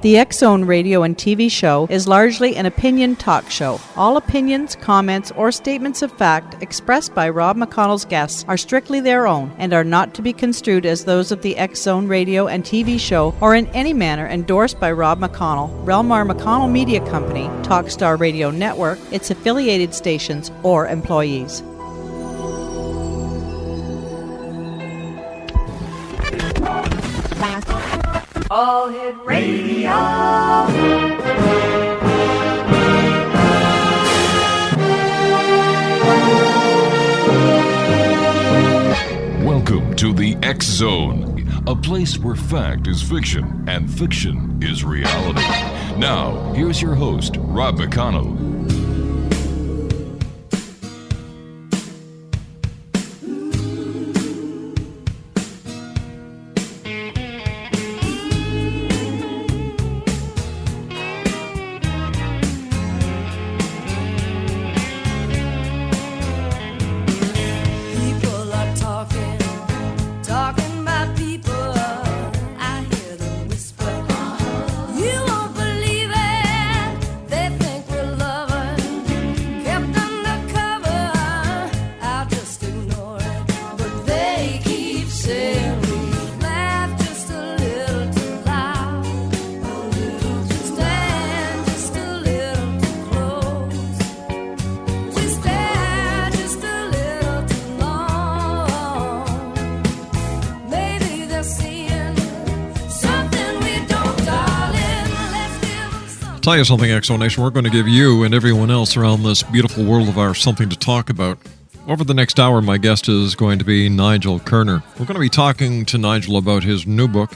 The X-Zone radio and TV show is largely an opinion talk show. All opinions, comments, or statements of fact expressed by Rob McConnell's guests are strictly their own and are not to be construed as those of the X-Zone radio and TV show or in any manner endorsed by Rob McConnell, Relmar McConnell Media Company, Talkstar Radio Network, its affiliated stations, or employees. All Hit Radio. Welcome to the X Zone, a place where fact is fiction and fiction is reality. Now, here's your host, Rob McConnell. Tell you something, X-Zone Nation, we're going to give you and everyone else around this beautiful world of ours something to talk about. Over the next hour, my guest is going to be Nigel Kerner. We're going to be talking to Nigel about his new book,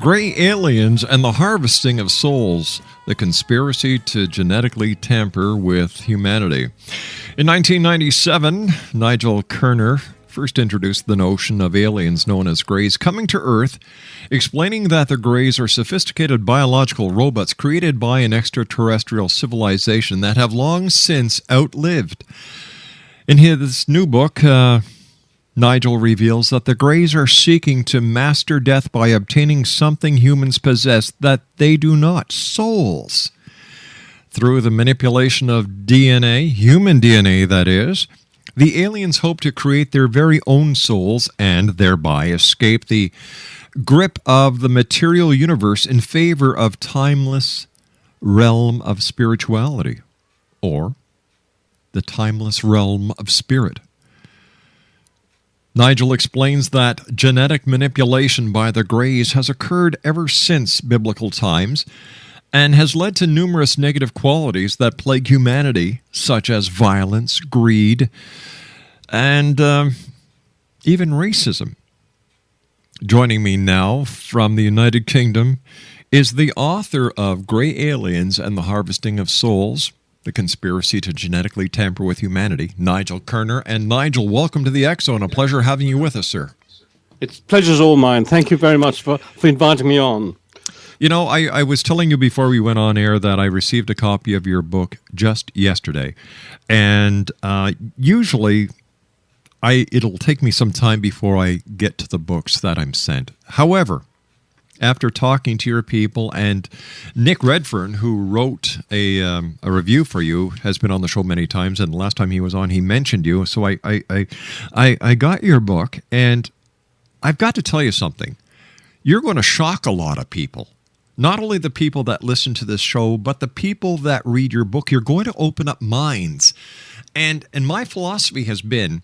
Gray Aliens and the Harvesting of Souls, the Conspiracy to Genetically Tamper with Humanity. In 1997, Nigel Kerner first introduced the notion of aliens known as Greys coming to Earth, explaining that the Greys are sophisticated biological robots created by an extraterrestrial civilization that have long since outlived. In his new book, Nigel reveals that the Greys are seeking to master death by obtaining something humans possess that they do not, souls. Through the manipulation of DNA, human DNA that is, the aliens hope to create their very own souls and thereby escape the grip of the material universe in favor of timeless realm of spirituality, or the timeless realm of spirit. Nigel explains that genetic manipulation by the Greys has occurred ever since biblical times and has led to numerous negative qualities that plague humanity, such as violence, greed, and even racism. Joining me now from the United Kingdom is the author of Gray Aliens and the Harvesting of Souls, the Conspiracy to Genetically Tamper with Humanity, Nigel Kerner. And Nigel, welcome to the X-Zone. A pleasure having you with us, sir. It's pleasure's all mine. Thank you very much for inviting me on. You know, I was telling you before we went on air that I received a copy of your book just yesterday. And usually it'll take me some time before I get to the books that I'm sent. However, after talking to your people, and Nick Redfern, who wrote a review for you, has been on the show many times, and the last time he was on, he mentioned you. So I got your book, and I've got to tell you something. You're going to shock a lot of people. Not only the people that listen to this show, but the people that read your book. You're going to open up minds. And my philosophy has been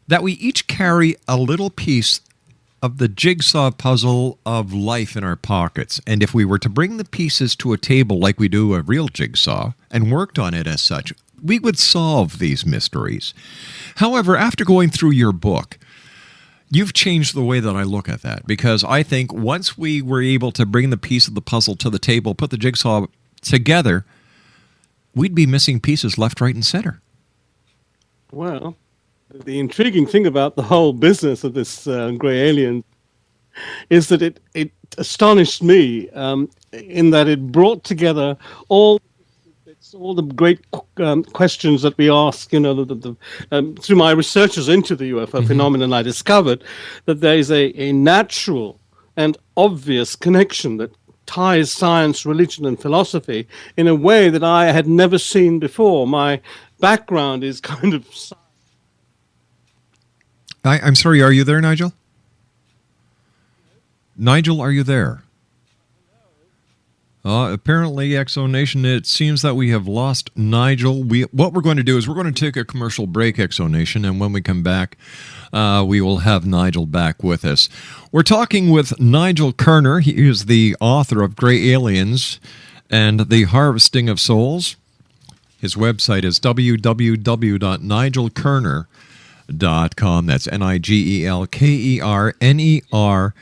that we each carry a little piece of the jigsaw puzzle of life in our pockets. And if we were to bring the pieces to a table like we do a real jigsaw and worked on it as such, we would solve these mysteries. However, after going through your book, you've changed the way that I look at that, because I think once we were able to bring the piece of the puzzle to the table, put the jigsaw together, we'd be missing pieces left, right, and center. Well, the intriguing thing about the whole business of this Gray Alien is that it astonished me in that it brought together all the great questions that we ask, through my researches into the UFO phenomenon, I discovered that there is a natural and obvious connection that ties science, religion, and philosophy in a way that I had never seen before. My background is kind of... I'm sorry, are you there, Nigel? Nigel, are you there? Apparently, Exo Nation, it seems that we have lost Nigel. What we're going to do is we're going to take a commercial break, Exo Nation, and when we come back, we will have Nigel back with us. We're talking with Nigel Kerner. He is the author of Gray Aliens and The Harvesting of Souls. His website is www.nigelkerner.com. That's NIGELKERNER.com.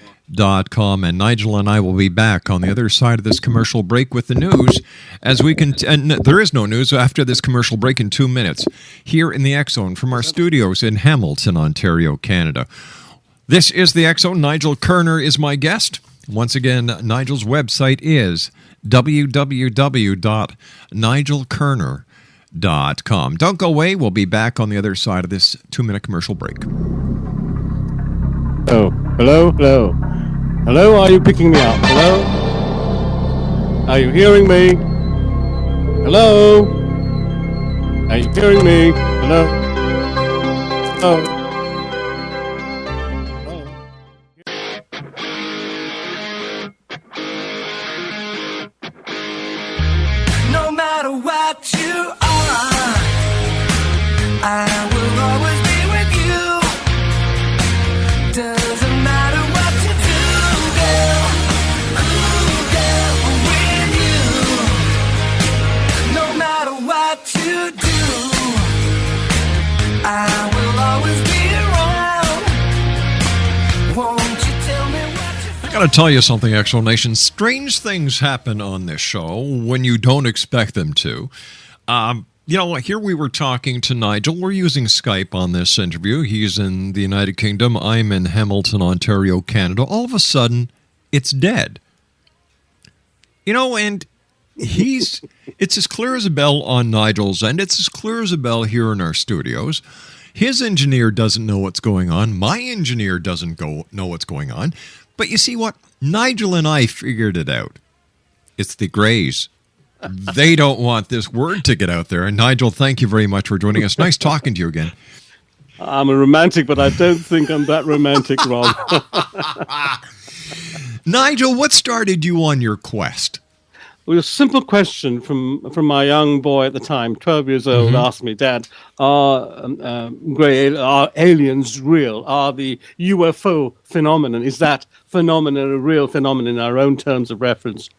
And Nigel and I will be back on the other side of this commercial break with the news as we can. And there is no news after this commercial break in 2 minutes here in the X Zone from our studios in Hamilton, Ontario, Canada. This is the X Zone. Nigel Kerner is my guest. Once again, Nigel's website is www.nigelkerner.com. Don't go away. We'll be back on the other side of this 2-minute commercial break. Oh, hello, hello. Hello, are you picking me up? Hello? Are you hearing me? Hello? Are you hearing me? Hello? Oh. No matter what you are, I will always be with you. Doesn't matter what you do, girl. Ooh, girl, with you. No matter what you do, I will always be around. Won't you tell me what you I gotta tell you something, Exo Nation. Strange things happen on this show when you don't expect them to. Here we were talking to Nigel. We're using Skype on this interview. He's in the United Kingdom. I'm in Hamilton, Ontario, Canada. All of a sudden, it's dead. And it's as clear as a bell on Nigel's end. It's as clear as a bell here in our studios. His engineer doesn't know what's going on. My engineer doesn't know what's going on. But you see what? Nigel and I figured it out. It's the Greys. They don't want this word to get out there. And Nigel, thank you very much for joining us. Nice talking to you again. I'm a romantic, but I don't think I'm that romantic, Rob. Nigel, what started you on your quest? Well, a simple question from my young boy at the time, 12 years old, asked me, Dad, are aliens real? Are the UFO phenomenon, is that phenomenon a real phenomenon in our own terms of reference?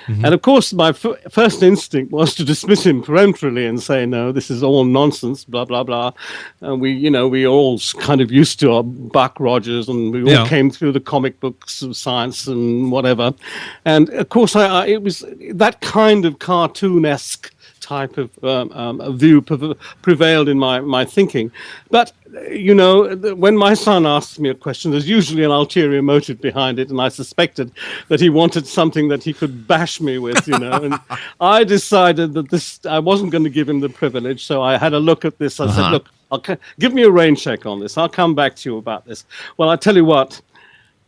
And of course, my first instinct was to dismiss him peremptorily and say, no, this is all nonsense, blah, blah, blah. And we all kind of used to our Buck Rogers, and we all came through the comic books of science and whatever. And of course, it was that kind of cartoon-esque type of view prevailed in my thinking. But, when my son asks me a question, there's usually an ulterior motive behind it, and I suspected that he wanted something that he could bash me with, and I decided that I wasn't going to give him the privilege, so I had a look at this. I said, look, give me a rain check on this. I'll come back to you about this. Well, I tell you what,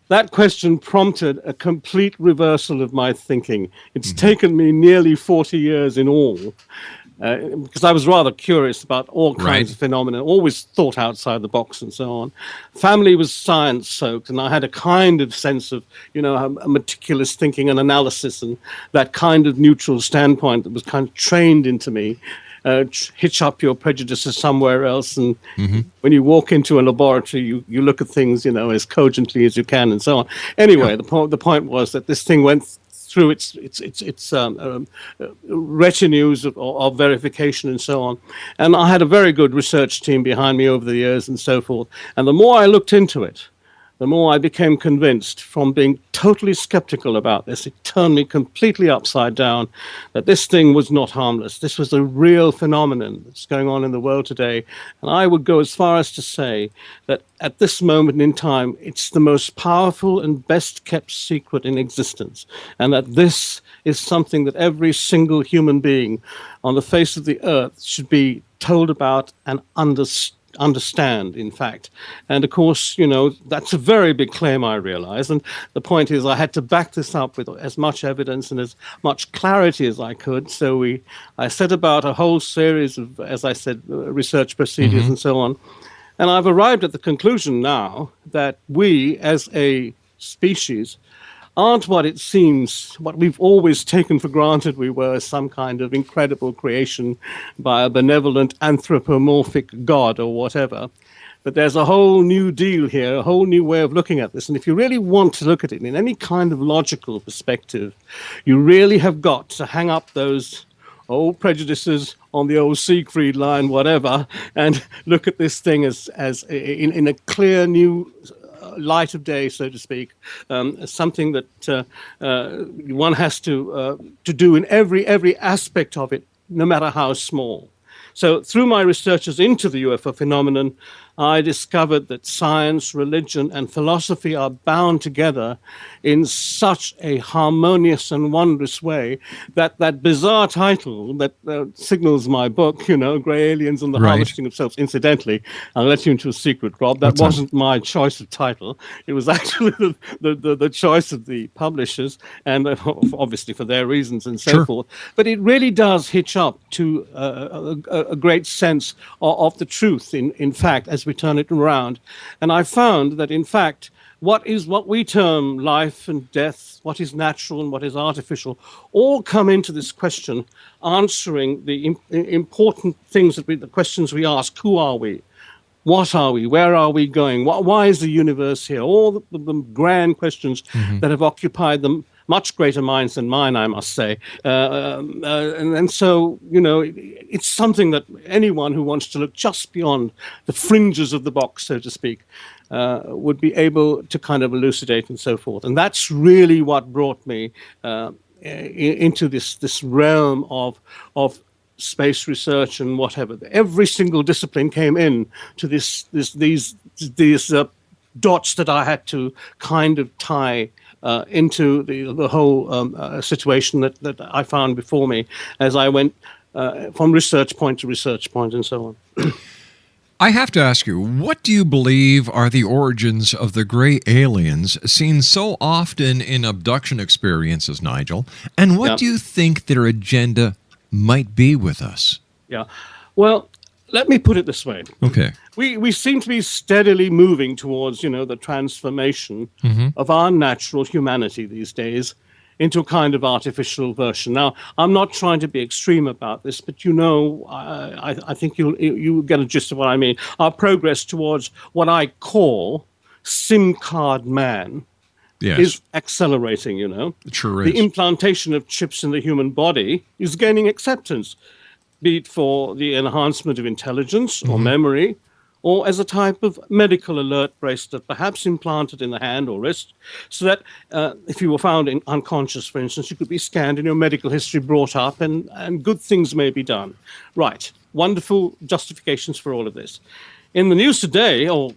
that question prompted a complete reversal of my thinking. It's taken me nearly 40 years in all, because I was rather curious about all kinds of phenomena, always thought outside the box and so on. Family was science-soaked, and I had a kind of sense of, a meticulous thinking and analysis, and that kind of neutral standpoint that was kind of trained into me. Hitch up your prejudices somewhere else, and when you walk into a laboratory, you look at things, as cogently as you can, and so on. Anyway, the point was that this thing went through its retinues of verification and so on. And I had a very good research team behind me over the years and so forth. And the more I looked into it, the more I became convinced, from being totally skeptical about this, it turned me completely upside down, that this thing was not harmless. This was a real phenomenon that's going on in the world today. And I would go as far as to say that at this moment in time, it's the most powerful and best kept secret in existence. And that this is something that every single human being on the face of the earth should be told about and understand, in fact. And of course, that's a very big claim, I realize. And the point is, I had to back this up with as much evidence and as much clarity as I could. So I set about a whole series of, as I said, research procedures and so on. And I've arrived at the conclusion now that we, as a species, aren't what it seems, what we've always taken for granted we were, some kind of incredible creation by a benevolent anthropomorphic god or whatever. But there's a whole new deal here, a whole new way of looking at this. And if you really want to look at it in any kind of logical perspective, you really have got to hang up those old prejudices on the old Siegfried line, whatever, and look at this thing as in a clear new light of day, so to speak, something that one has to do in every aspect of it, no matter how small. So through my researches into the UFO phenomenon, I discovered that science, religion, and philosophy are bound together in such a harmonious and wondrous way that that bizarre title that signals my book, Grey Aliens and the Harvesting of Selves. Incidentally, I'll let you into a secret, Rob. That wasn't my choice of title. It was actually the choice of the publishers, and obviously for their reasons and so forth. But it really does hitch up to a great sense of the truth, in fact, as we turn it around. And I found that, in fact, what we term life and death, what is natural and what is artificial, all come into this question, answering the important things the questions we ask. Who are we? What are we? Where are we going? Why is the universe here? All the grand questions that have occupied them. Much greater minds than mine, I must say. And so, it's something that anyone who wants to look just beyond the fringes of the box, so to speak, would be able to kind of elucidate and so forth. And that's really what brought me into this realm of space research and whatever. Every single discipline came in to these dots that I had to kind of tie into the whole situation that I found before me as I went from research point to research point and so on. I have to ask you, what do you believe are the origins of the gray aliens seen so often in abduction experiences, Nigel? And what do you think their agenda might be with us? Yeah. Well, let me put it this way. Okay. We seem to be steadily moving towards, the transformation of our natural humanity these days into a kind of artificial version. Now, I'm not trying to be extreme about this, but I think you get a gist of what I mean. Our progress towards what I call SIM card man is accelerating, It sure is. The implantation of chips in the human body is gaining acceptance, be it for the enhancement of intelligence or memory, or as a type of medical alert bracelet, perhaps implanted in the hand or wrist, so that if you were found unconscious, for instance, you could be scanned and your medical history brought up, and good things may be done. Right. Wonderful justifications for all of this. In the news today, or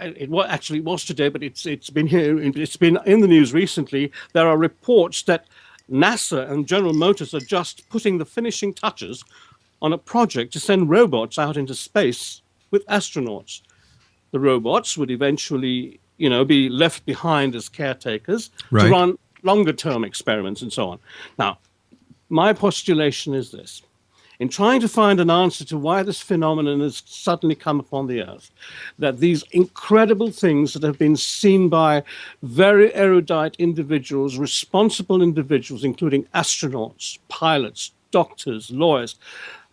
it was today, but it's been in the news recently, there are reports that NASA and General Motors are just putting the finishing touches on a project to send robots out into space with astronauts. The robots would eventually, be left behind as caretakers to run longer-term experiments and so on. Now, my postulation is this. In trying to find an answer to why this phenomenon has suddenly come upon the Earth, that these incredible things that have been seen by very erudite individuals, responsible individuals, including astronauts, pilots, doctors, lawyers,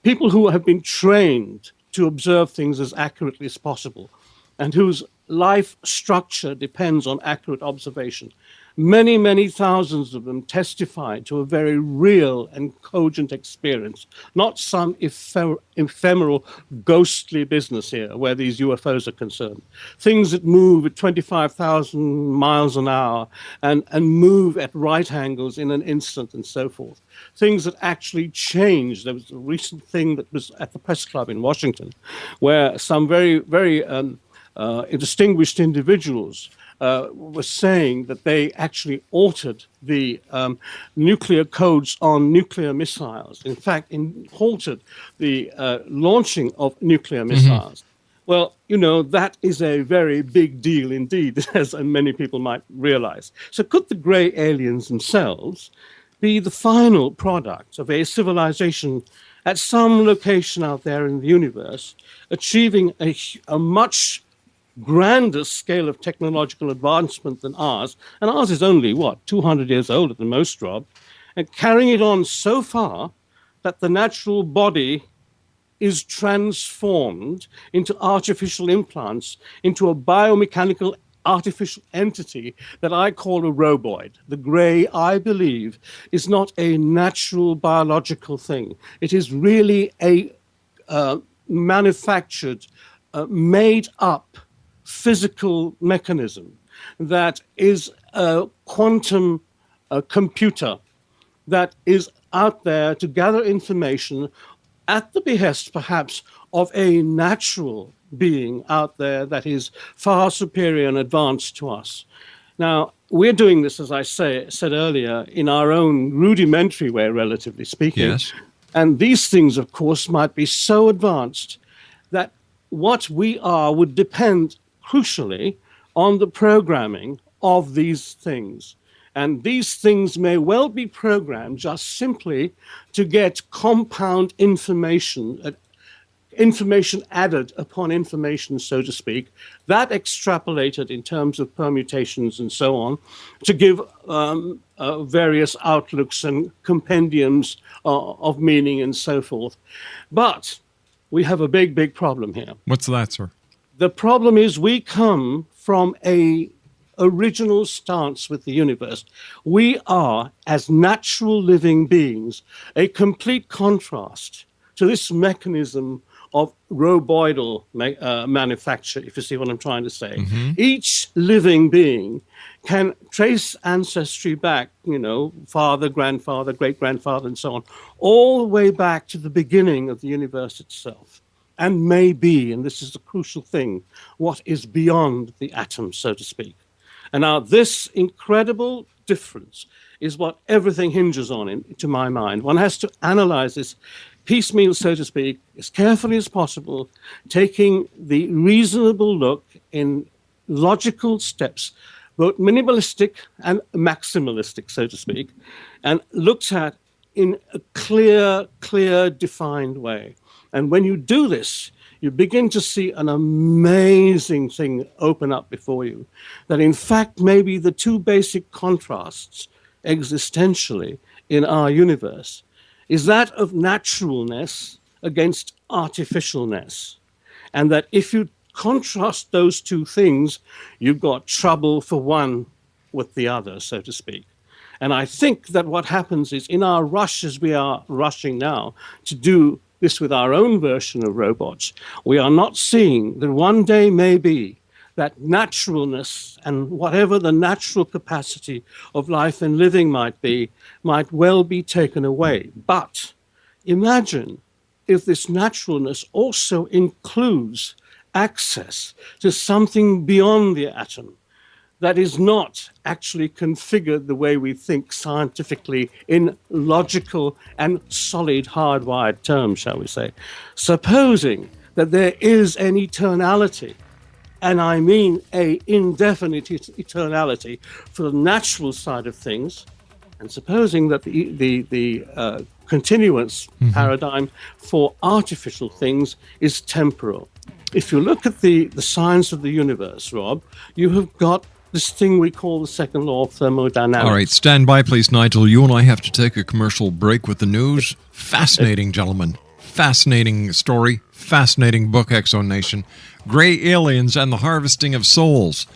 people who have been trained to observe things as accurately as possible and whose life structure depends on accurate observation. Many, many thousands of them testified to a very real and cogent experience, not some ephemeral, ghostly business here where these UFOs are concerned. Things that move at 25,000 miles an hour and move at right angles in an instant and so forth. Things that actually change. There was a recent thing that was at the press club in Washington where some very, very distinguished individuals was saying that they actually altered the nuclear codes on nuclear missiles. In fact, halted the launching of nuclear missiles. Well, that is a very big deal indeed, as many people might realize. So could the gray aliens themselves be the final product of a civilization at some location out there in the universe, achieving a much grander scale of technological advancement than ours? And ours is only, 200 years old at the most, Rob, and carrying it on so far that the natural body is transformed into artificial implants, into a biomechanical artificial entity that I call a roboid. The gray, I believe, is not a natural biological thing. It is really a manufactured, made up physical mechanism that is a quantum computer that is out there to gather information at the behest, perhaps, of a natural being out there that is far superior and advanced to us. Now, we're doing this, as I said earlier, in our own rudimentary way, relatively speaking. Yes. And these things, of course, might be so advanced that what we are would depend crucially on the programming of these things. And these things may well be programmed just simply to get compound information, information added upon information, so to speak, that extrapolated in terms of permutations and so on, to give various outlooks and compendiums of meaning and so forth. But we have a big, big problem here. What's that, sir? The problem is we come from a original stance with the universe. We are, as natural living beings, a complete contrast to this mechanism of roboidal manufacture, if you see what I'm trying to say. Mm-hmm. Each living being can trace ancestry back, father, grandfather, great-grandfather, and so on, all the way back to the beginning of the universe itself. And may be, and this is the crucial thing, what is beyond the atom, so to speak. And now this incredible difference is what everything hinges on, to my mind. One has to analyze this piecemeal, so to speak, as carefully as possible, taking the reasonable look in logical steps, both minimalistic and maximalistic, so to speak, and looked at in a clear, defined way. And when you do this, you begin to see an amazing thing open up before you, that in fact maybe the two basic contrasts existentially in our universe is that of naturalness against artificialness. And that if you contrast those two things, you've got trouble for one with the other, so to speak. And I think that what happens is in our rush, as we are rushing now to do this with our own version of robots, we are not seeing that one day maybe that naturalness and whatever the natural capacity of life and living might be, might well be taken away. But imagine if this naturalness also includes access to something beyond the atom that is not actually configured the way we think scientifically in logical and solid hardwired terms, shall we say. Supposing that there is an eternality, and I mean a indefinite eternality for the natural side of things, and supposing that the continuance paradigm for artificial things is temporal. If you look at the science of the universe, Rob, you have got this thing we call the second law of thermodynamics. All right, stand by, please, Nigel. You and I have to take a commercial break with the news. Fascinating, gentlemen. Fascinating story. Fascinating book, Exo Nation. Gray Aliens and the Harvesting of Souls.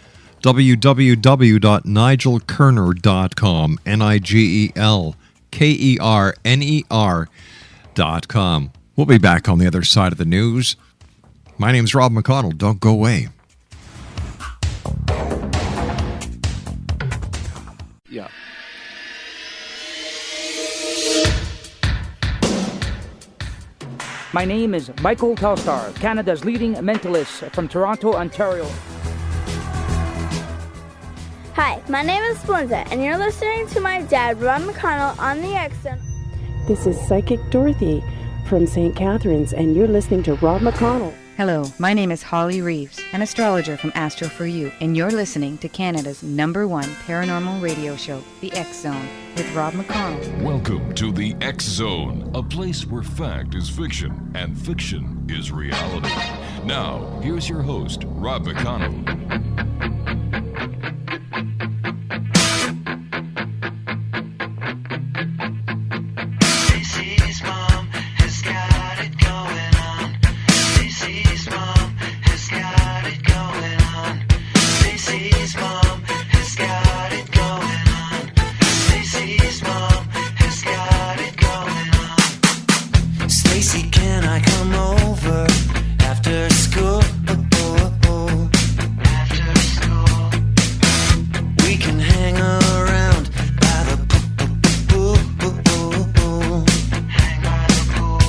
www.nigelkerner.com. NigelKerner.com. We'll be back on the other side of the news. My name's Rob McConnell. Don't go away. Yeah. My name is Michael Telstar, Canada's leading mentalist from Toronto, Ontario. Hi, my name is Splenda, and you're listening to my dad, Rob McConnell, on the XZUFO. This is Psychic Dorothy from St. Catharines, and you're listening to Rob McConnell. Hello, my name is Holly Reeves, an astrologer from Astro For You, and you're listening to Canada's #1 paranormal radio show, The X Zone, with Rob McConnell. Welcome to the X Zone, a place where fact is fiction and fiction is reality. Now, here's your host, Rob McConnell. Stacy's mom has got it going on. Stacy's mom has got it going on. Stacy's mom has got it going on. Stacy's mom has got it going on. Stacy, can I come over after school? After school, we can hang around by the pool. Hang by the pool.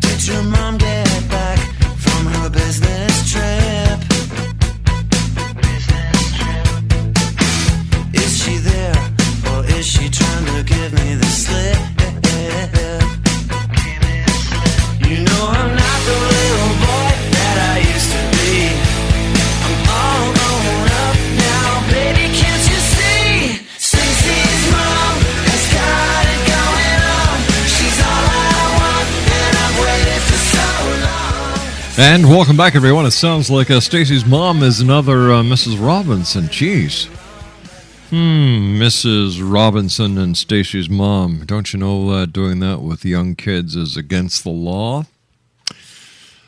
Did your mom get back from her business trip? Business trip. Is she there, or is she trying to give me the slip? Give me the slip. You know I'm not the little boy that I used to be. I'm all grown up now, baby, can't you see? Stacy's mom has got it going on. She's all I want, and I've waited for so long. And welcome back, everyone. It sounds like Stacy's mom is another Mrs. Robinson. Jeez. Mrs. Robinson and Stacy's mom. Don't you know doing that with young kids is against the law?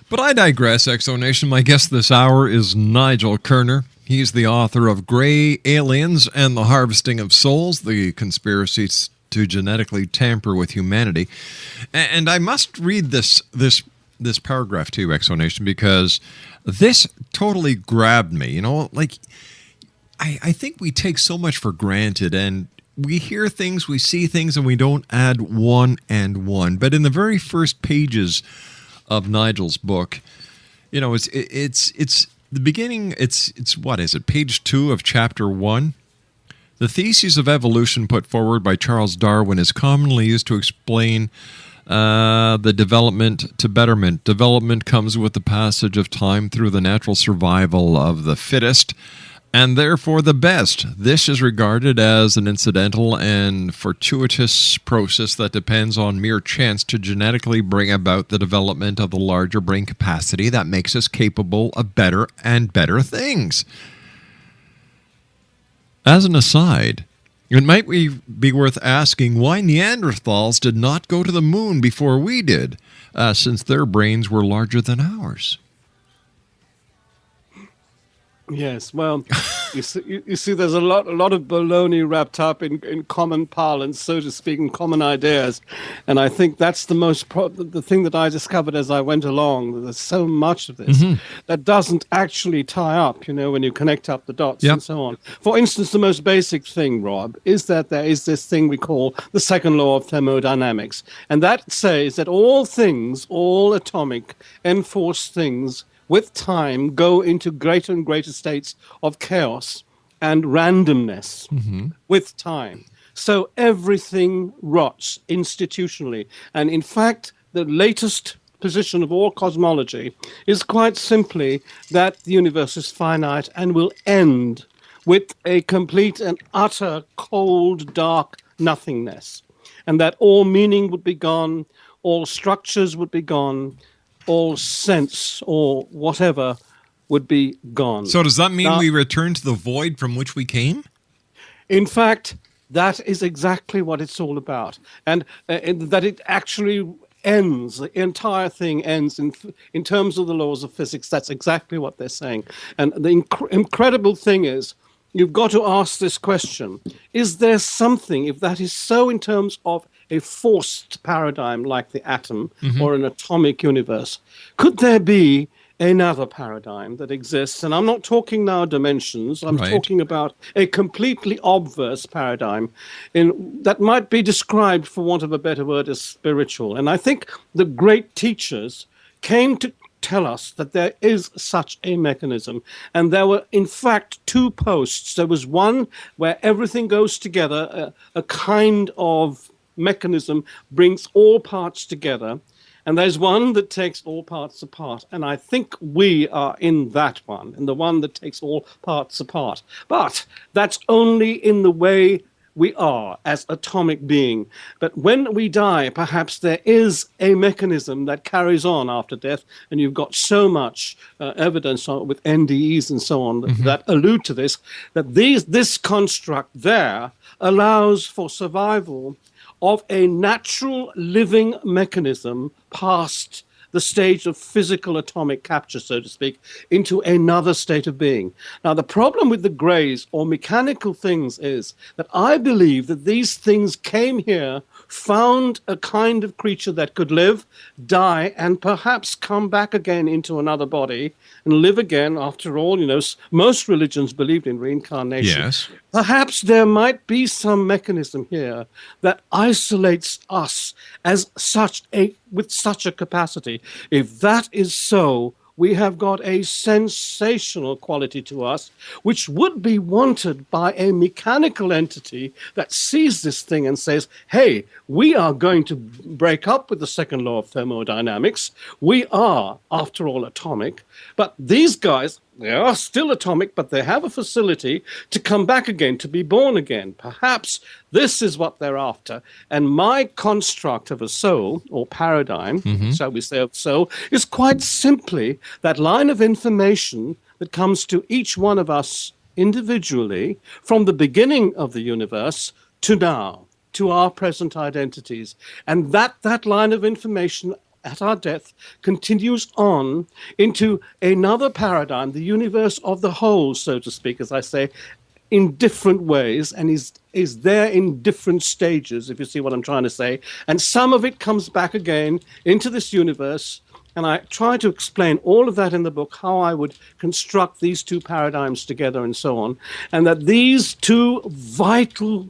But I digress, Exo Nation. My guest this hour is Nigel Kerner. He's the author of Grey Aliens and the Harvesting of Souls, the conspiracies to genetically tamper with humanity. And I must read this paragraph to you, Exo Nation, because this totally grabbed me. You know, like, I think we take so much for granted, and we hear things, we see things, and we don't add one and one. But in the very first pages of Nigel's book, you know, it's the beginning. It's what is it? Page 2 of chapter 1. The thesis of evolution put forward by Charles Darwin is commonly used to explain the development to betterment. Development comes with the passage of time through the natural survival of the fittest, and therefore the best. This is regarded as an incidental and fortuitous process that depends on mere chance to genetically bring about the development of the larger brain capacity that makes us capable of better and better things. As an aside, it might be worth asking why Neanderthals did not go to the moon before we did, since their brains were larger than ours. Yes, well, you see, there's a lot of baloney wrapped up in common parlance, so to speak, in common ideas, and I think that's the thing that I discovered as I went along. There's so much of this that doesn't actually tie up, you know, when you connect up the dots and so on. For instance, the most basic thing, Rob, is that there is this thing we call the second law of thermodynamics, and that says that all things, all atomic, enforced things, with time, go into greater and greater states of chaos and randomness with time. So everything rots institutionally. And in fact, the latest position of all cosmology is quite simply that the universe is finite and will end with a complete and utter cold, dark nothingness. And that all meaning would be gone, all structures would be gone, all sense or whatever would be gone. So does that mean we return to the void from which we came? In fact, that is exactly what it's all about. And that it actually ends, the entire thing ends in terms of the laws of physics. That's exactly what they're saying. And the incredible thing is, you've got to ask this question. Is there something, if that is so in terms of a forced paradigm like the atom or an atomic universe, could there be another paradigm that exists? And I'm not talking now dimensions. I'm talking about a completely obverse paradigm that might be described, for want of a better word, as spiritual. And I think the great teachers came to tell us that there is such a mechanism. And there were, in fact, two posts. There was one where everything goes together, a kind of mechanism brings all parts together. And there's one that takes all parts apart. And I think we are in that one, in the one that takes all parts apart. But that's only in the way we are as atomic being. But when we die, perhaps there is a mechanism that carries on after death, and you've got so much evidence with NDEs and so on that allude to this, that this construct there allows for survival of a natural living mechanism past the stage of physical atomic capture, so to speak, into another state of being. Now, the problem with the greys or mechanical things is that I believe that these things came here, found a kind of creature that could live, die, and perhaps come back again into another body and live again. After all, most religions believed in reincarnation. Yes. Perhaps there might be some mechanism here that isolates us as with such a capacity. If that is so, we have got a sensational quality to us, which would be wanted by a mechanical entity that sees this thing and says, hey, we are going to break up with the second law of thermodynamics. We are, after all, atomic. But these guys, they are still atomic, but they have a facility to come back again, to be born again. Perhaps this is what they're after. And my construct of a soul, or paradigm, shall we say, of soul, is quite simply that line of information that comes to each one of us individually from the beginning of the universe to now, to our present identities. And that line of information at our death continues on into another paradigm, the universe of the whole, so to speak, as I say, in different ways, and is there in different stages, if you see what I'm trying to say. And some of it comes back again into this universe, and I try to explain all of that in the book, how I would construct these two paradigms together and so on, and that these two vital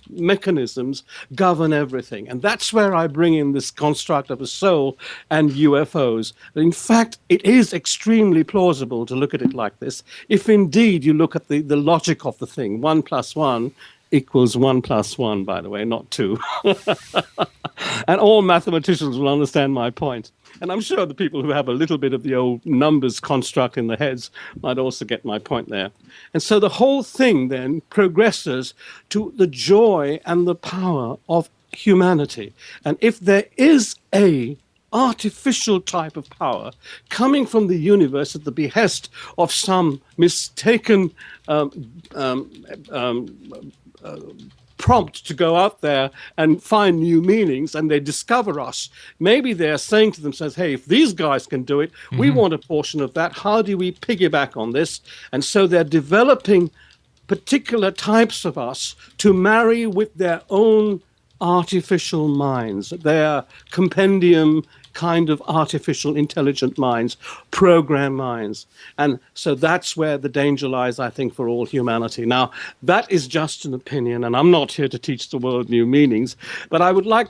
mechanisms govern everything. And that's where I bring in this construct of a soul and UFOs. In fact, it is extremely plausible to look at it like this, if indeed you look at the logic of the thing. 1 + 1 equals 1 + 1, by the way, not 2. And all mathematicians will understand my point. And I'm sure the people who have a little bit of the old numbers construct in their heads might also get my point there. And so the whole thing then progresses to the joy and the power of humanity. And if there is a artificial type of power coming from the universe at the behest of some mistaken prompt to go out there and find new meanings, and they discover us. Maybe they're saying to themselves, hey, if these guys can do it, we want a portion of that. How do we piggyback on this? And so they're developing particular types of us to marry with their own artificial minds, their compendium kind of artificial intelligent minds, program minds. And so that's where the danger lies, I think, for all humanity. Now, that is just an opinion, and I'm not here to teach the world new meanings, but I would like,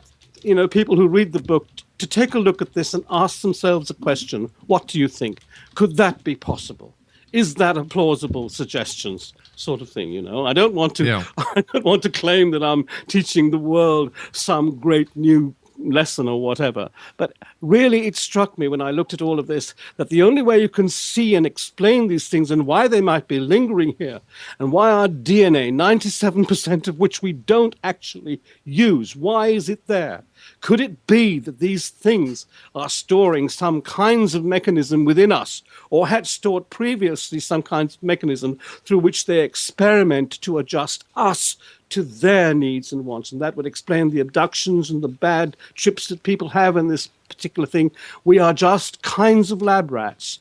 people who read the book to take a look at this and ask themselves a question. What do you think? Could that be possible? Is that a plausible suggestion, sort of thing? I don't want to. I don't want to claim that I'm teaching the world some great new lesson or whatever. But really, it struck me when I looked at all of this that the only way you can see and explain these things and why they might be lingering here, and why our DNA, 97% of which we don't actually use, why is it there? Could it be that these things are storing some kinds of mechanism within us, or had stored previously some kinds of mechanism through which they experiment to adjust us to their needs and wants? And that would explain the abductions and the bad trips that people have in this particular thing. We are just kinds of lab rats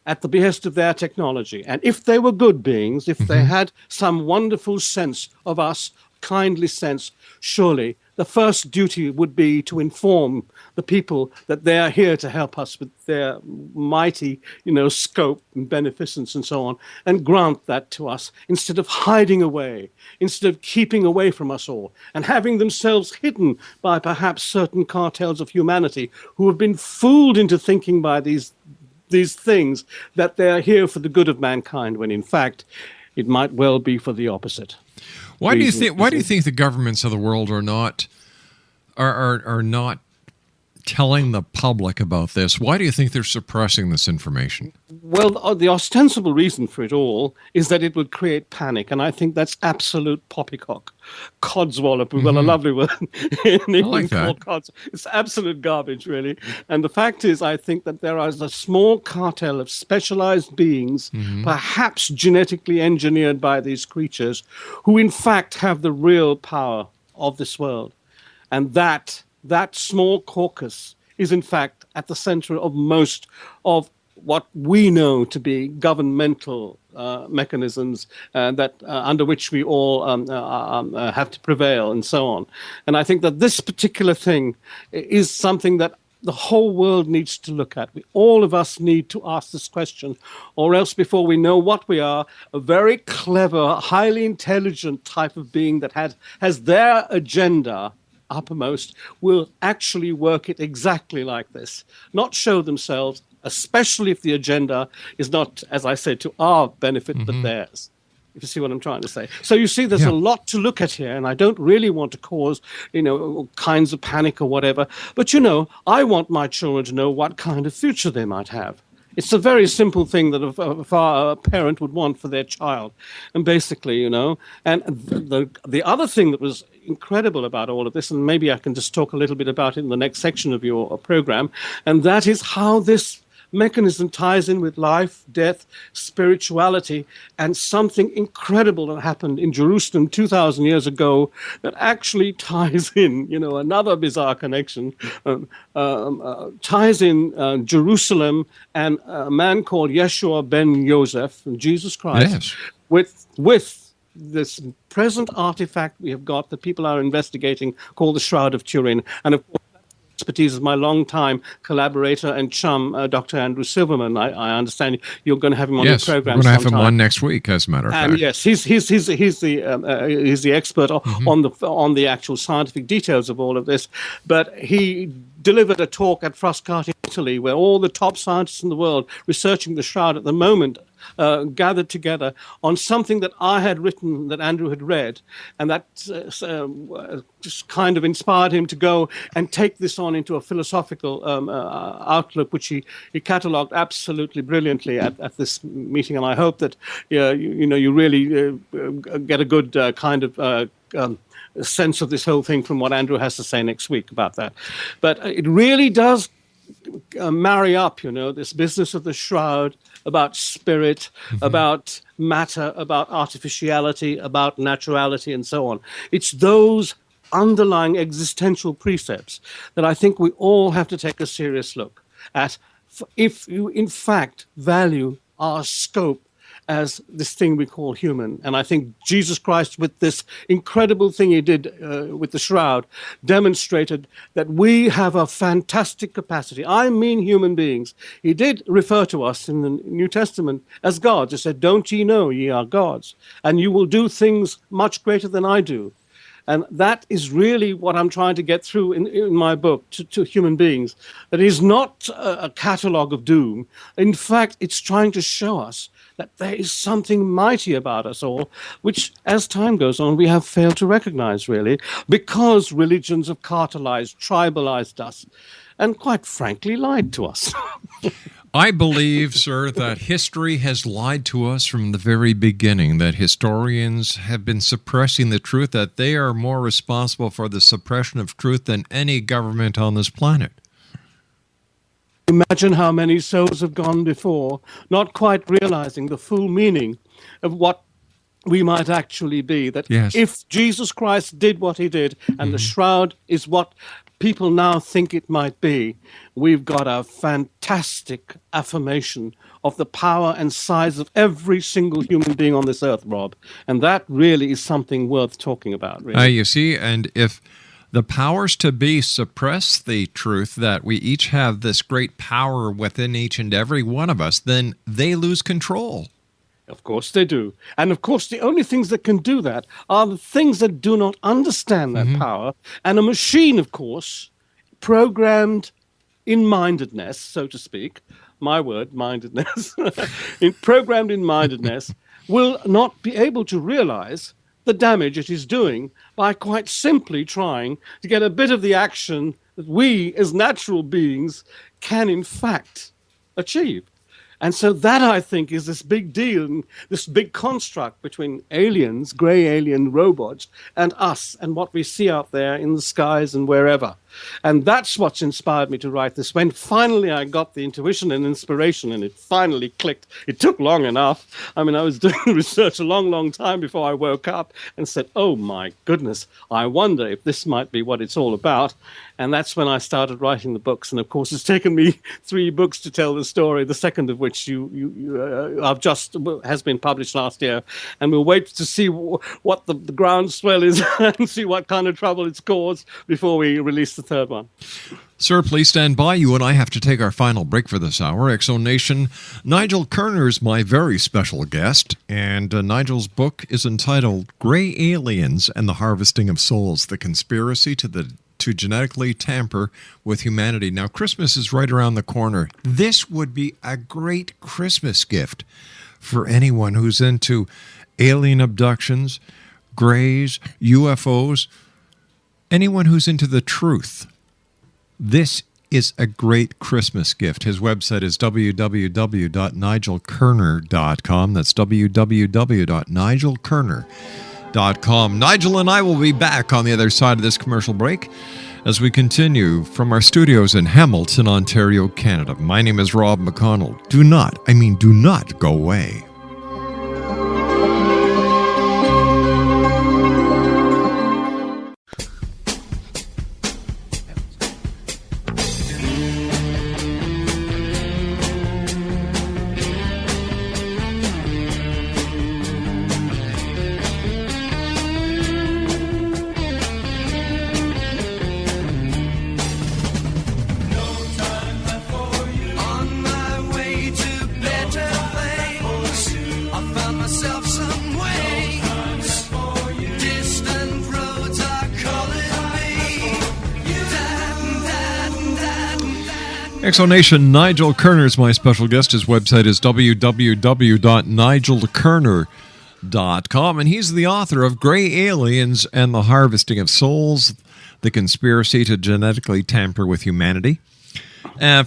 at the behest of their technology. And if they were good beings, if they had some wonderful sense of us, kindly sense, surely the first duty would be to inform the people that they are here to help us with their mighty, scope and beneficence and so on, and grant that to us instead of hiding away, instead of keeping away from us all, and having themselves hidden by perhaps certain cartels of humanity who have been fooled into thinking by these things that they are here for the good of mankind, when in fact it might well be for the opposite. Why do you think the governments of the world are not telling the public about this? Why do you think they're suppressing this information? Well, the ostensible reason for it all is that it would create panic, and I think that's absolute poppycock. Codswallop, we've got a lovely word in England called cods. It's absolute garbage, really. And the fact is, I think that there is a small cartel of specialized beings, perhaps genetically engineered by these creatures, who in fact have the real power of this world. And that small caucus is in fact at the center of most of what we know to be governmental mechanisms that under which we all have to prevail and so on. And I think that this particular thing is something that the whole world needs to look at. All of us need to ask this question, or else before we know what we are, a very clever, highly intelligent type of being that has their agenda uppermost will actually work it exactly like this, not show themselves, especially if the agenda is not, as I said, to our benefit, but theirs. If you see what I'm trying to say. So you see, there's a lot to look at here, and I don't really want to cause, all kinds of panic or whatever. But, I want my children to know what kind of future they might have. It's a very simple thing that a parent would want for their child. And basically, and the other thing that was incredible about all of this, and maybe I can just talk a little bit about it in the next section of your program, and that is how this mechanism ties in with life, death, spirituality, and something incredible that happened in Jerusalem 2,000 years ago that actually ties in, another bizarre connection, ties in Jerusalem and a man called Yeshua ben Yosef, Jesus Christ, with this present artifact we have got that people are investigating called the Shroud of Turin. And of course, expertise of my long-time collaborator and chum, Dr. Andrew Silverman. I understand you're going to have him on your program. We're going to have him on next week, as a matter of fact. Yes, he's the expert on the actual scientific details of all of this. But he delivered a talk at Frascati, Italy, where all the top scientists in the world researching the shroud at the moment gathered together on something that I had written that Andrew had read, and that just kind of inspired him to go and take this on into a philosophical outlook, which he catalogued absolutely brilliantly at this meeting. And I hope that you really get a good kind of sense of this whole thing from what Andrew has to say next week about that. But it really does marry up, this business of the shroud, about spirit, about matter, about artificiality, about naturality, and so on. It's those underlying existential precepts that I think we all have to take a serious look at if you, in fact, value our scope as this thing we call human. And I think Jesus Christ, with this incredible thing he did with the shroud, demonstrated that we have a fantastic capacity. I mean human beings. He did refer to us in the New Testament as gods. He said, "Don't ye know ye are gods, and you will do things much greater than I do." And that is really what I'm trying to get through in my book to human beings. That is not a catalogue of doom. In fact, it's trying to show us that there is something mighty about us all, which, as time goes on, we have failed to recognize, really, because religions have cartelized, tribalized us, and quite frankly, lied to us. I believe, sir, that history has lied to us from the very beginning, that historians have been suppressing the truth, that they are more responsible for the suppression of truth than any government on this planet. Imagine how many souls have gone before, not quite realizing the full meaning of what we might actually be. That if Jesus Christ did what he did, and the shroud is what people now think it might be, we've got a fantastic affirmation of the power and size of every single human being on this earth, Rob. And that really is something worth talking about, really. You see, and if the powers to be suppress the truth that we each have this great power within each and every one of us, then they lose control. Of course they do. And of course the only things that can do that are the things that do not understand that power. And a machine, of course, programmed in mindedness, so to speak, my word, mindedness, programmed in mindedness, will not be able to realize the damage it is doing by quite simply trying to get a bit of the action that we as natural beings can in fact achieve. And so that, I think, is this big deal, this big construct between aliens, grey alien robots, and us, and what we see out there in the skies and wherever. And that's what's inspired me to write this. When finally I got the intuition and inspiration, and it finally clicked, it took long enough. I mean, I was doing research a long, long time before I woke up and said, oh my goodness, I wonder if this might be what it's all about. And that's when I started writing the books. And of course, it's taken me 3 books to tell the story, the second of which I've just has been published last year. And we'll wait to see what the groundswell is and see what kind of trouble it's caused before we release the third one. Sir, please stand by. You and I have to take our final break for this hour. XO Nation, Nigel Kerner is my very special guest, and Nigel's book is entitled Grey Aliens and the Harvesting of Souls, The Conspiracy to Genetically Tamper with Humanity. Now, Christmas is right around the corner. This would be a great Christmas gift for anyone who's into alien abductions, greys, UFOs, anyone who's into the truth. This is a great Christmas gift. His website is www.nigelkerner.com. That's www.nigelkerner.com. Nigel and I will be back on the other side of this commercial break as we continue from our studios in Hamilton, Ontario, Canada. My name is Rob McConnell. Do not go away. On my way to better things, I found myself some ways. Distant roads are calling me. XO Nation, Nigel Kerner is my special guest. His website is www.nigelkerner.com, and he's the author of Grey Aliens and the Harvesting of Souls, The Conspiracy to Genetically Tamper with Humanity.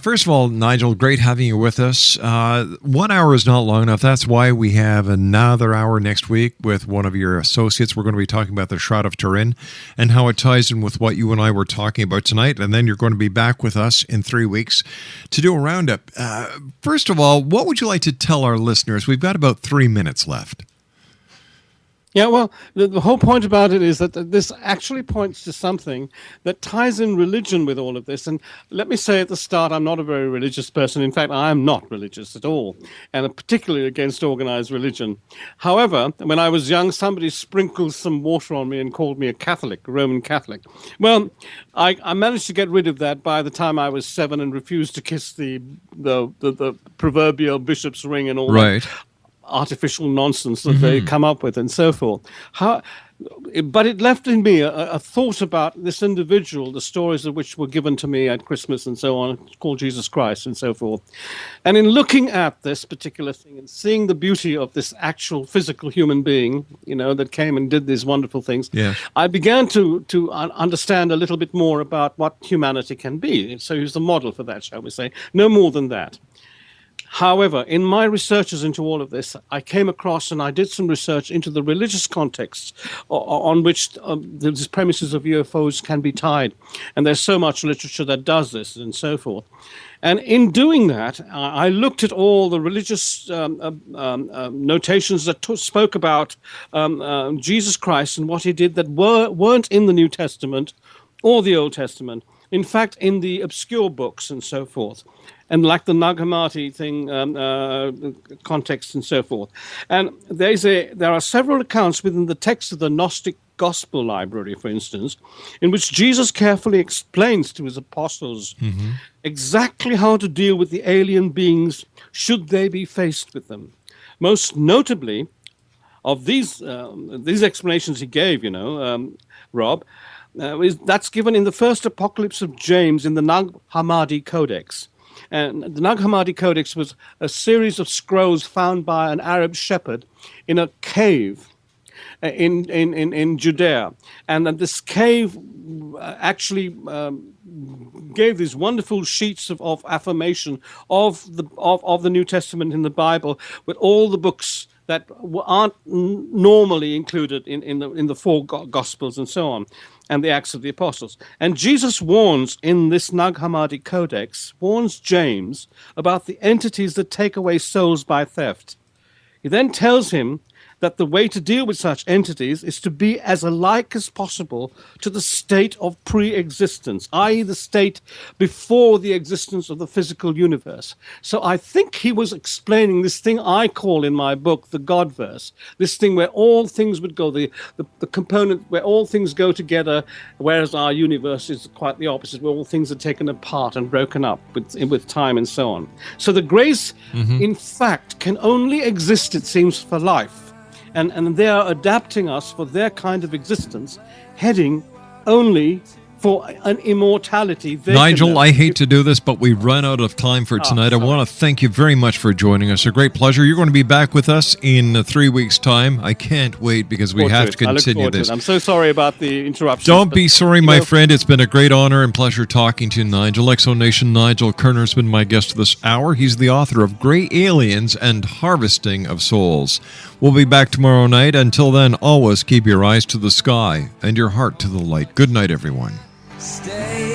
First of all, Nigel, great having you with us. 1 hour is not long enough. That's why we have another hour next week with one of your associates. We're going to be talking about the Shroud of Turin and how it ties in with what you and I were talking about tonight. And then you're going to be back with us in 3 weeks to do a roundup. First of all, what would you like to tell our listeners? We've got about 3 minutes left. Yeah, well, the whole point about it is that this actually points to something that ties in religion with all of this. And let me say at the start, I'm not a very religious person. In fact, I am not religious at all, and particularly against organized religion. However, when I was young, somebody sprinkled some water on me and called me a Catholic, a Roman Catholic. Well, I managed to get rid of that by the time I was 7 and refused to kiss the proverbial bishop's ring and all that artificial nonsense that they come up with and so forth. But it left in me a thought about this individual, the stories of which were given to me at Christmas and so on, called Jesus Christ and so forth. And in looking at this particular thing and seeing the beauty of this actual physical human being, that came and did these wonderful things, I began to understand a little bit more about what humanity can be. So he's the model for that, shall we say. No more than that. However, in my researches into all of this, I came across and I did some research into the religious context on which the premises of UFOs can be tied. And there's so much literature that does this and so forth. And in doing that, I looked at all the religious notations that spoke about Jesus Christ and what he did that weren't in the New Testament or the Old Testament. In fact, in the obscure books and so forth. And like the Nag Hammadi thing, context and so forth. And there are several accounts within the text of the Gnostic Gospel Library, for instance, in which Jesus carefully explains to his apostles exactly how to deal with the alien beings should they be faced with them. Most notably, of these explanations he gave, Rob, that's given in the first Apocalypse of James in the Nag Hammadi Codex. And the Nag Hammadi Codex was a series of scrolls found by an Arab shepherd in a cave in Judea. And this cave actually gave these wonderful sheets of affirmation of the New Testament in the Bible, with all the books that aren't normally included in the four Gospels and so on, and the Acts of the Apostles. And Jesus warns in this Nag Hammadi Codex, warns James about the entities that take away souls by theft. He then tells him that the way to deal with such entities is to be as alike as possible to the state of pre-existence, i.e. the state before the existence of the physical universe. So I think he was explaining this thing I call in my book the Godverse, this thing where all things would go, the component where all things go together, whereas our universe is quite the opposite, where all things are taken apart and broken up with time and so on. So the grace, in fact, can only exist, it seems, for life. And they are adapting us for their kind of existence, heading only for an immortality. Nigel, I hate to do this, but we run out of time for tonight. I want to thank you very much for joining us. A great pleasure. You're going to be back with us in 3 weeks' time. I can't wait because we have to continue this. I'm so sorry about the interruption. Don't be sorry, my friend. It's been a great honor and pleasure talking to Nigel. Exo Nation Nigel Kerner's been my guest this hour. He's the author of Gray Aliens and Harvesting of Souls. We'll be back tomorrow night. Until then, always keep your eyes to the sky and your heart to the light. Good night, everyone. Stay